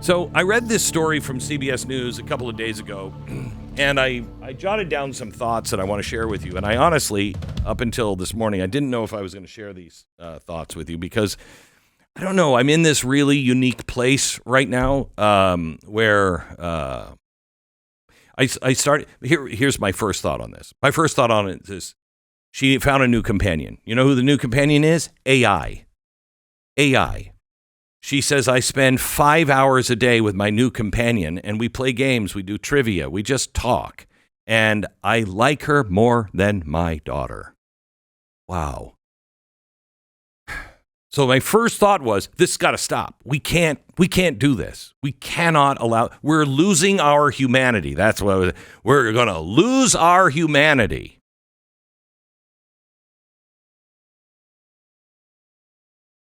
So I read this story from CBS News a couple of days ago, and I jotted down some thoughts that I want to share with you. And I honestly, up until this morning, I didn't know if I was going to share these thoughts with you because, I don't know, I'm in this really unique place right now where I started. Here's my first thought on this. My first thought on it is she found a new companion. You know who the new companion is? AI. AI. She says, I spend 5 hours a day with my new companion, and we play games, we do trivia, we just talk, and I like her more than my daughter. Wow. So my first thought was, this has got to stop. We can't do this. We cannot allow, we're losing our humanity. That's what we're going to lose our humanity.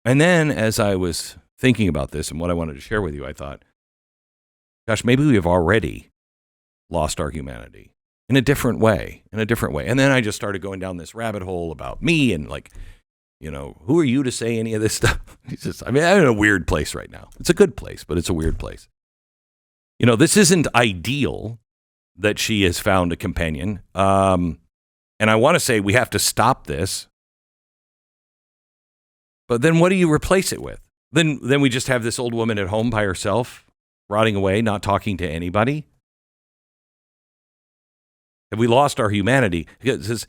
And then as I was thinking about this and what I wanted to share with you, I thought, gosh, maybe we have already lost our humanity in a different way. And then I just started going down this rabbit hole about me and like, you know, who are you to say any of this stuff? I'm in a weird place right now. It's a good place, but it's a weird place. You know, this isn't ideal that she has found a companion. And I want to say we have to stop this. But then what do you replace it with? Then we just have this old woman at home by herself, rotting away, not talking to anybody. Have we lost our humanity? Because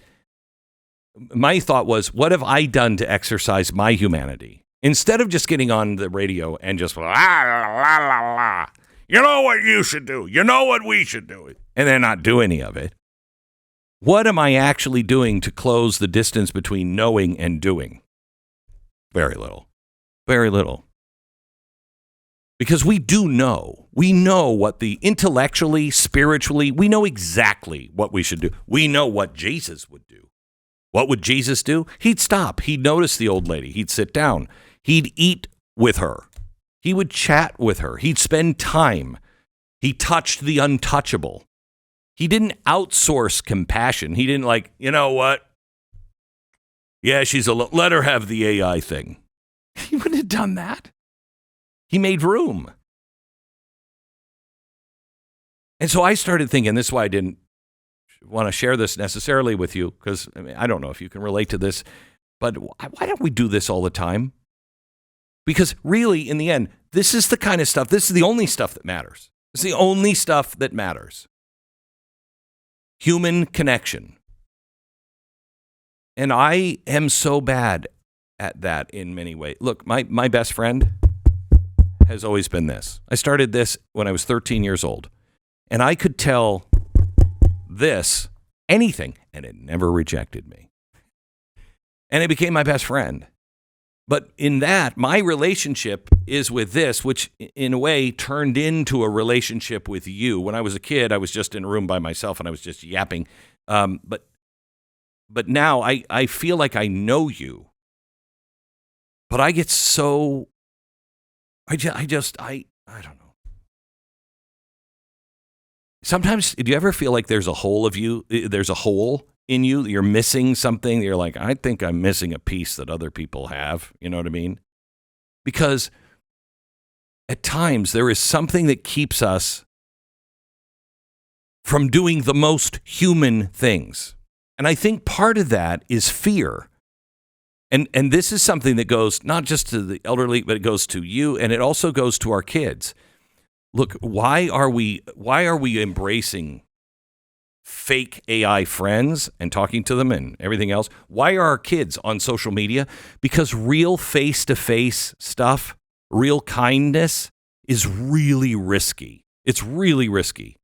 my thought was, what have I done to exercise my humanity? Instead of just getting on the radio and just, la, la, la, la, you know what you should do, you know what we should do, and then not do any of it. What am I actually doing to close the distance between knowing and doing? Very little. Very little. Because we do know. We know what the intellectually, spiritually, we know exactly what we should do. We know what Jesus would do. What would Jesus do? He'd stop. He'd notice the old lady. He'd sit down. He'd eat with her. He would chat with her. He'd spend time. He touched the untouchable. He didn't outsource compassion. He didn't like, you know what? Yeah, let her have the AI thing. He wouldn't have done that. He made room. And so I started thinking, this is why I didn't want to share this necessarily with you, because I don't know if you can relate to this, but why don't we do this all the time? Because really, in the end, this is the kind of stuff, this is the only stuff that matters. It's the only stuff that matters. Human connection. And I am so bad at that in many ways. Look, my best friend has always been this. I started this when I was 13 years old. And I could tell this, anything, and it never rejected me. And it became my best friend. But in that, my relationship is with this, which in a way turned into a relationship with you. When I was a kid, I was just in a room by myself and I was just yapping. But now I feel like I know you. But I get so, I don't know. Sometimes, do you ever feel like there's a hole in you, you're missing something, you're like, I think I'm missing a piece that other people have, you know what I mean? Because at times there is something that keeps us from doing the most human things. And I think part of that is fear. And this is something that goes not just to the elderly, but it goes to you, and it also goes to our kids. Look, why are we embracing fake AI friends and talking to them and everything else? Why are our kids on social media? Because real face-to-face stuff, real kindness is really risky. It's really risky.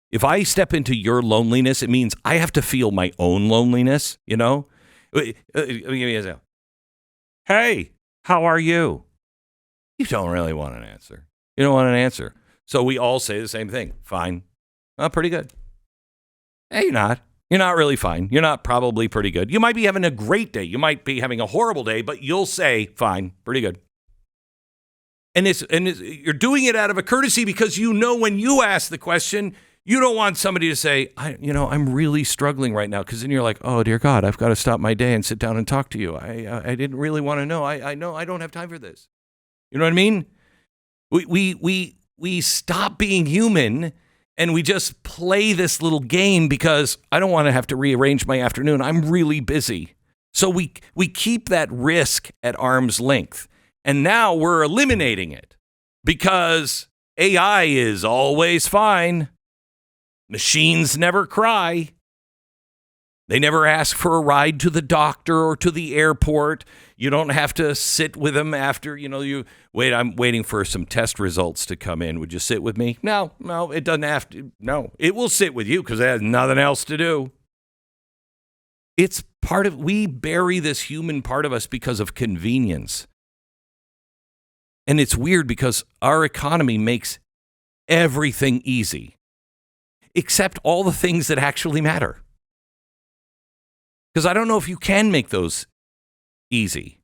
If I step into your loneliness, it means I have to feel my own loneliness, you know? Hey, how are you? You don't really want an answer. You don't want an answer. So we all say the same thing. Fine. Pretty good. Hey, you're not. You're not really fine. You're not probably pretty good. You might be having a great day. You might be having a horrible day, but you'll say, fine, pretty good. And you're doing it out of a courtesy because you know when you ask the question, you don't want somebody to say, I'm really struggling right now, because then you're like, oh, dear God, I've got to stop my day and sit down and talk to you. I didn't really want to know. I know I don't have time for this. You know what I mean? we stop being human and we just play this little game because I don't want to have to rearrange my afternoon. I'm really busy. So we keep that risk at arm's length. And now we're eliminating it because AI is always fine. Machines never cry. They never ask for a ride to the doctor or to the airport. You don't have to sit with them after, you wait, I'm waiting for some test results to come in. Would you sit with me? No, it doesn't have to. No, it will sit with you because it has nothing else to do. It's we bury this human part of us because of convenience. And it's weird because our economy makes everything easy, except all the things that actually matter. Because I don't know if you can make those easy.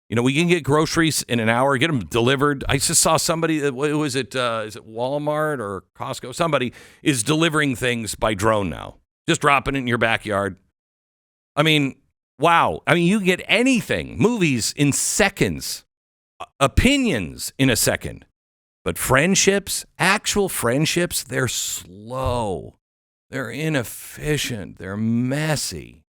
We can get groceries in an hour, get them delivered. I just saw somebody, is it Walmart or Costco? Somebody is delivering things by drone now. Just dropping it in your backyard. I mean, wow. I mean, you get anything, movies in seconds, opinions in a second. But friendships, actual friendships, they're slow. They're inefficient. They're messy.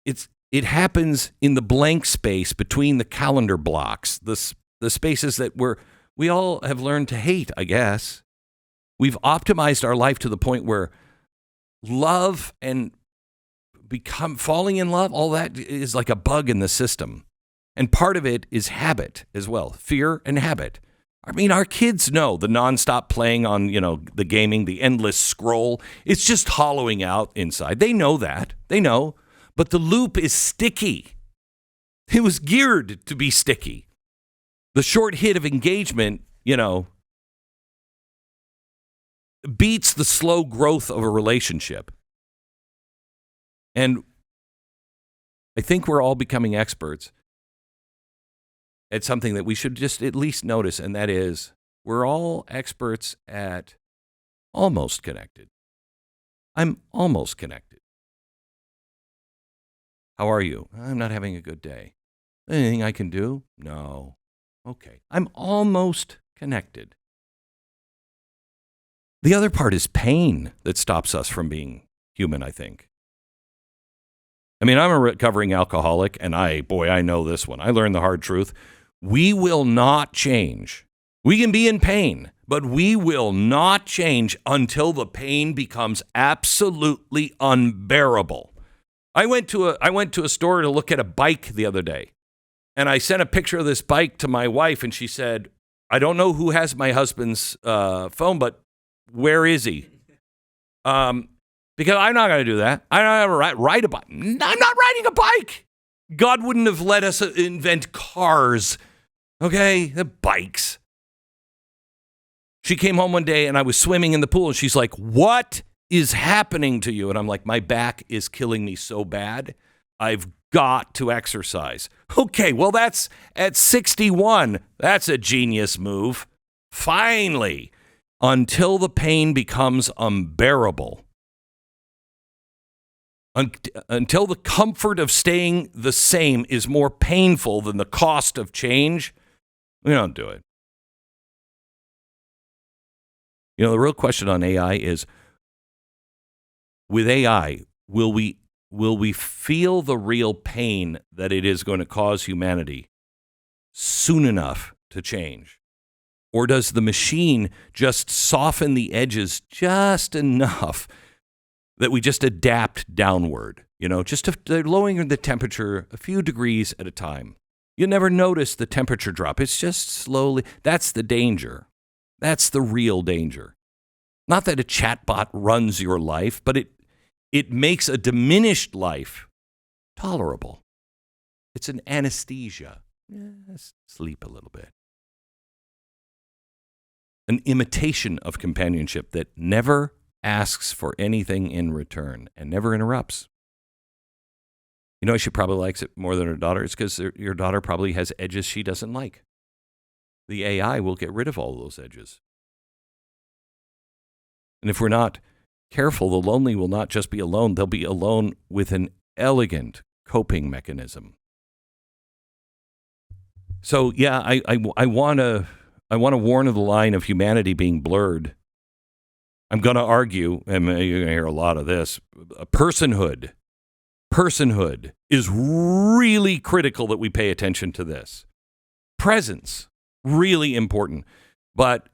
It happens in the blank space between the calendar blocks, the spaces that we all have learned to hate, I guess. We've optimized our life to the point where love and falling in love, all that is like a bug in the system. And part of it is habit as well, fear and habit. I mean, our kids know the nonstop playing on, the gaming, the endless scroll. It's just hollowing out inside. They know that. They know. But the loop is sticky. It was geared to be sticky. The short hit of engagement, beats the slow growth of a relationship. And I think we're all becoming experts at something that we should just at least notice, and that is we're all experts at almost connected. I'm almost connected. How are you? I'm not having a good day. Anything I can do? No. Okay. I'm almost connected. The other part is pain that stops us from being human, I think. I mean, I'm a recovering alcoholic, and I know this one. I learned the hard truth. We will not change. We can be in pain, but we will not change until the pain becomes absolutely unbearable. I went to a store to look at a bike the other day, and I sent a picture of this bike to my wife, and she said, I don't know who has my husband's phone, but where is he? Because I'm not going to do that. I'm not going to ride a bike. I'm not riding a bike. God wouldn't have let us invent cars, okay? The bikes. She came home one day and I was swimming in the pool and she's like, what is happening to you? And I'm like, my back is killing me so bad. I've got to exercise. Okay, well, that's at 61. That's a genius move. Finally, until the pain becomes unbearable. Until the comfort of staying the same is more painful than the cost of change, we don't do it. The real question on AI is, with AI, will we feel the real pain that it is going to cause humanity soon enough to change? Or does the machine just soften the edges just enough that we just adapt downward, just lowering the temperature a few degrees at a time? You never notice the temperature drop. It's just slowly. That's the danger. That's the real danger. Not that a chatbot runs your life, but it makes a diminished life tolerable. It's an anesthesia. Sleep a little bit. An imitation of companionship that never asks for anything in return and never interrupts. She probably likes it more than her daughter. It's because your daughter probably has edges she doesn't like. The AI will get rid of all those edges. And if we're not careful, the lonely will not just be alone. They'll be alone with an elegant coping mechanism. So, yeah, I want to I want to warn of the line of humanity being blurred. I'm going to argue, and you're going to hear a lot of this, personhood is really critical that we pay attention to this. Presence, really important. But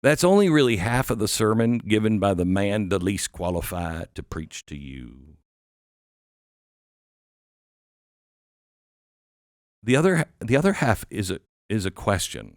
that's only really half of the sermon given by the man the least qualified to preach to you. The other half is a question.